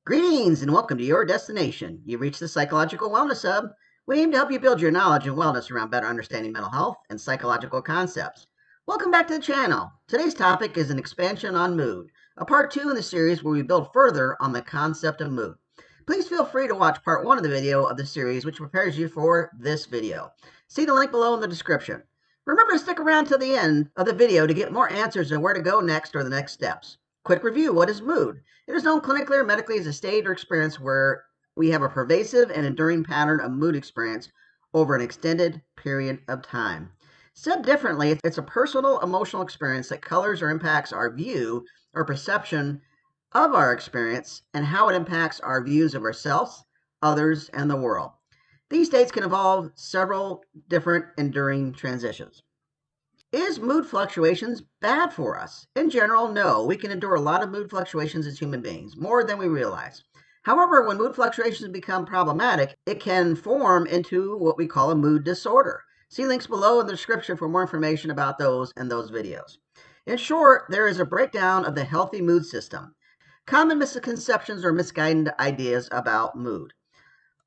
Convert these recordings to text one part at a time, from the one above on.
Greetings and welcome to your destination. You've reached the Psychological Wellness Hub. We aim to help you build your knowledge and wellness around better understanding mental health and psychological concepts. Welcome back to the channel. Today's topic is an expansion on mood, a part 2 in the series where we build further on the concept of mood. Please feel free to watch part 1 of the video of the series, which prepares you for this video. See the link below in the description. Remember to stick around to the end of the video to get more answers on where to go next or the next steps. Quick review: what is mood? It is known clinically or medically as a state or experience where we have a pervasive and enduring pattern of mood experience over an extended period of time. Said differently, it's a personal emotional experience that colors or impacts our view or perception of our experience and how it impacts our views of ourselves, others, and the world. These states can involve several different enduring transitions. Is mood fluctuations bad for us? In general, no. We can endure a lot of mood fluctuations as human beings, more than we realize. However, when mood fluctuations become problematic, it can form into what we call a mood disorder. See links below in the description for more information about those and those videos. In short, there is a breakdown of the healthy mood system. Common misconceptions or misguided ideas about mood.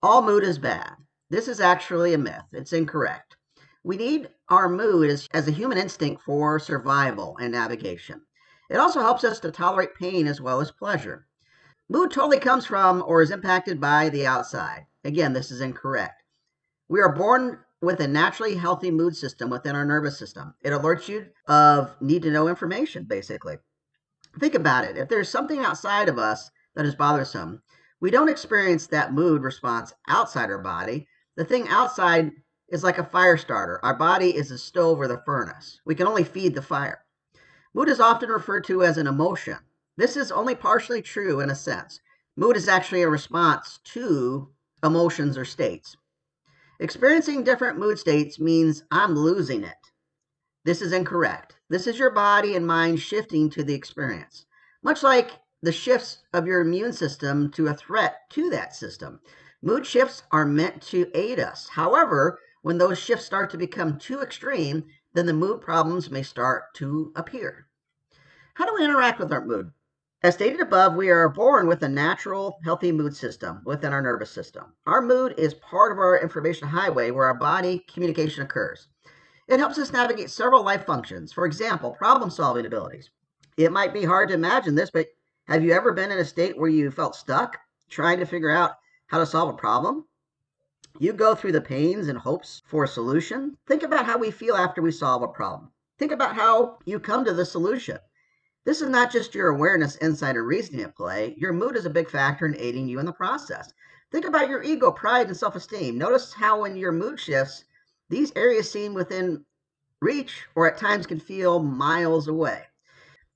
All mood is bad. This is actually a myth. It's incorrect. We need our mood as a human instinct for survival and navigation. It also helps us to tolerate pain as well as pleasure. Mood totally comes from or is impacted by the outside. Again, this is incorrect. We are born with a naturally healthy mood system within our nervous system. It alerts you of need-to-know information, basically. Think about it. If there's something outside of us that is bothersome, we don't experience that mood response outside our body. The thing outside is like a fire starter. Our body is a stove or the furnace. We can only feed the fire. Mood is often referred to as an emotion. This is only partially true in a sense. Mood is actually a response to emotions or states. Experiencing different mood states means I'm losing it. This is incorrect. This is your body and mind shifting to the experience, much like the shifts of your immune system to a threat to that system. Mood shifts are meant to aid us. However, when those shifts start to become too extreme, then the mood problems may start to appear. How do we interact with our mood? As stated above, we are born with a natural, healthy mood system within our nervous system. Our mood is part of our information highway where our body communication occurs. It helps us navigate several life functions. For example, problem-solving abilities. It might be hard to imagine this, but have you ever been in a state where you felt stuck, trying to figure out how to solve a problem? You go through the pains and hopes for a solution. Think about how we feel after we solve a problem. Think about how you come to the solution. This is not just your awareness, insight, and reasoning at play. Your mood is a big factor in aiding you in the process. Think about your ego, pride, and self-esteem. Notice how when your mood shifts, these areas seem within reach or at times can feel miles away.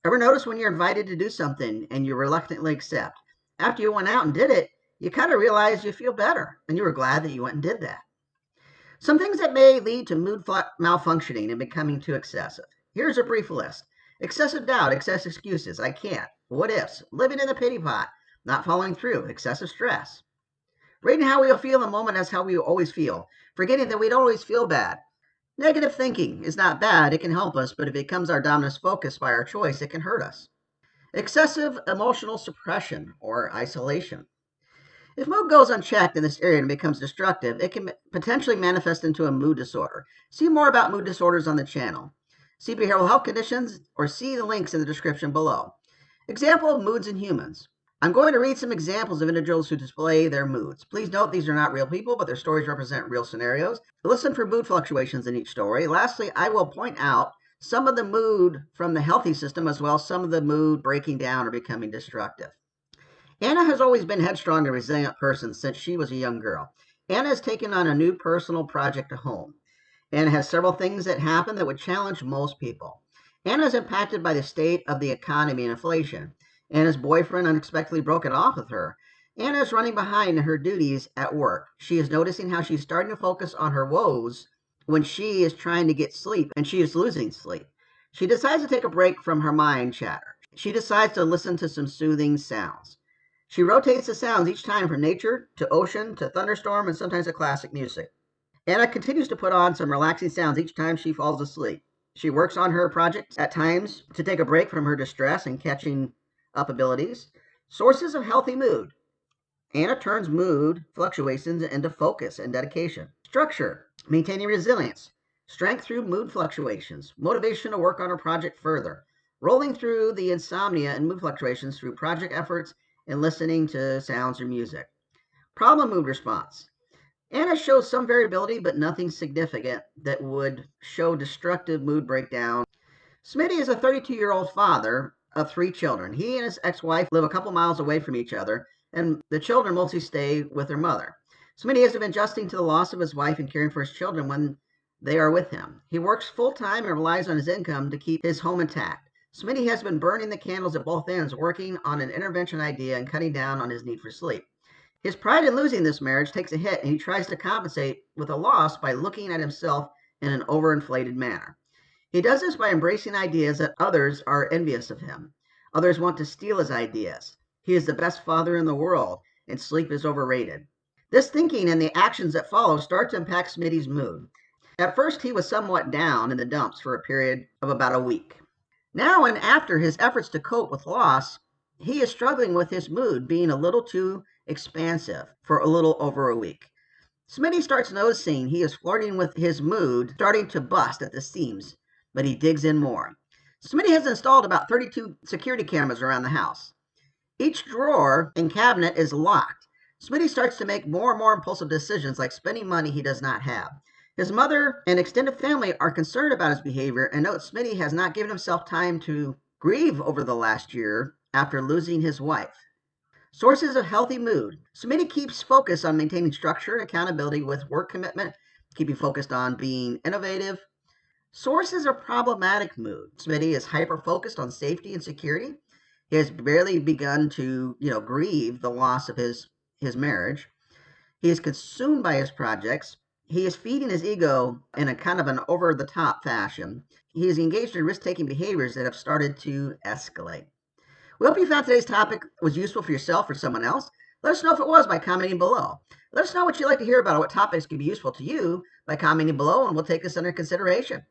Ever notice when you're invited to do something and you reluctantly accept? After you went out and did it, you kind of realize you feel better and you were glad that you went and did that. Some things that may lead to mood malfunctioning and becoming too excessive. Here's a brief list. Excessive doubt, excessive excuses, I can't, what ifs, living in the pity pot, not following through, excessive stress. Rating how we'll feel in the moment as how we always feel, forgetting that we don't always feel bad. Negative thinking is not bad, it can help us, but if it becomes our dominant focus by our choice, it can hurt us. Excessive emotional suppression or isolation. If mood goes unchecked in this area and becomes destructive, it can potentially manifest into a mood disorder. See more about mood disorders on the channel. See behavioral health conditions or see the links in the description below. Example of moods in humans. I'm going to read some examples of individuals who display their moods. Please note these are not real people, but their stories represent real scenarios. Listen for mood fluctuations in each story. Lastly, I will point out some of the mood from the healthy system as well as some of the mood breaking down or becoming destructive. Anna has always been a headstrong and resilient person since she was a young girl. Anna has taken on a new personal project at home and has several things that happen that would challenge most people. Anna is impacted by the state of the economy and inflation. Anna's boyfriend unexpectedly broke it off with her. Anna is running behind in her duties at work. She is noticing how she's starting to focus on her woes when she is trying to get sleep and she is losing sleep. She decides to take a break from her mind chatter. She decides to listen to some soothing sounds. She rotates the sounds each time from nature to ocean to thunderstorm and sometimes to classic music. Anna continues to put on some relaxing sounds each time she falls asleep. She works on her projects at times to take a break from her distress and catching up abilities. Sources of healthy mood. Anna turns mood fluctuations into focus and dedication. Structure, maintaining resilience. Strength through mood fluctuations. Motivation to work on a project further. Rolling through the insomnia and mood fluctuations through project efforts and listening to sounds or music. Problem mood response. Anna shows some variability, but nothing significant that would show destructive mood breakdown. Smitty is a 32-year-old father of 3 children. He and his ex-wife live a couple miles away from each other, and the children mostly stay with their mother. Smitty has been adjusting to the loss of his wife and caring for his children when they are with him. He works full-time and relies on his income to keep his home intact. Smitty has been burning the candles at both ends, working on an intervention idea and cutting down on his need for sleep. His pride in losing this marriage takes a hit, and he tries to compensate with a loss by looking at himself in an overinflated manner. He does this by embracing ideas that others are envious of him. Others want to steal his ideas. He is the best father in the world, and sleep is overrated. This thinking and the actions that follow start to impact Smitty's mood. At first, he was somewhat down in the dumps for a period of about a week. Now and after his efforts to cope with loss, he is struggling with his mood being a little too expansive for a little over a week. Smitty starts noticing he is flirting with his mood, starting to bust at the seams, but he digs in more. Smitty has installed about 32 security cameras around the house. Each drawer and cabinet is locked. Smitty starts to make more and more impulsive decisions, like spending money he does not have. His mother and extended family are concerned about his behavior and note Smitty has not given himself time to grieve over the last year after losing his wife. Sources of healthy mood. Smitty keeps focus on maintaining structure and accountability with work commitment, keeping focused on being innovative. Sources of problematic mood. Smitty is hyper-focused on safety and security. He has barely begun to, grieve the loss of his marriage. He is consumed by his projects. He is feeding his ego in a kind of an over-the-top fashion. He is engaged in risk-taking behaviors that have started to escalate. We hope you found today's topic was useful for yourself or someone else. Let us know if it was by commenting below. Let us know what you'd like to hear about or what topics could be useful to you by commenting below, and we'll take this under consideration.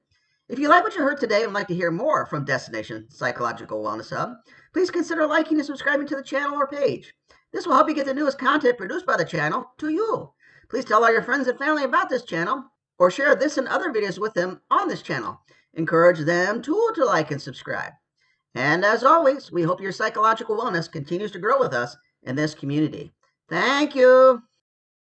If you like what you heard today and would like to hear more from Destination Psychological Wellness Hub, please consider liking and subscribing to the channel or page. This will help you get the newest content produced by the channel to you. Please tell all your friends and family about this channel, or share this and other videos with them on this channel. Encourage them too to like and subscribe. And as always, we hope your psychological wellness continues to grow with us in this community. Thank you.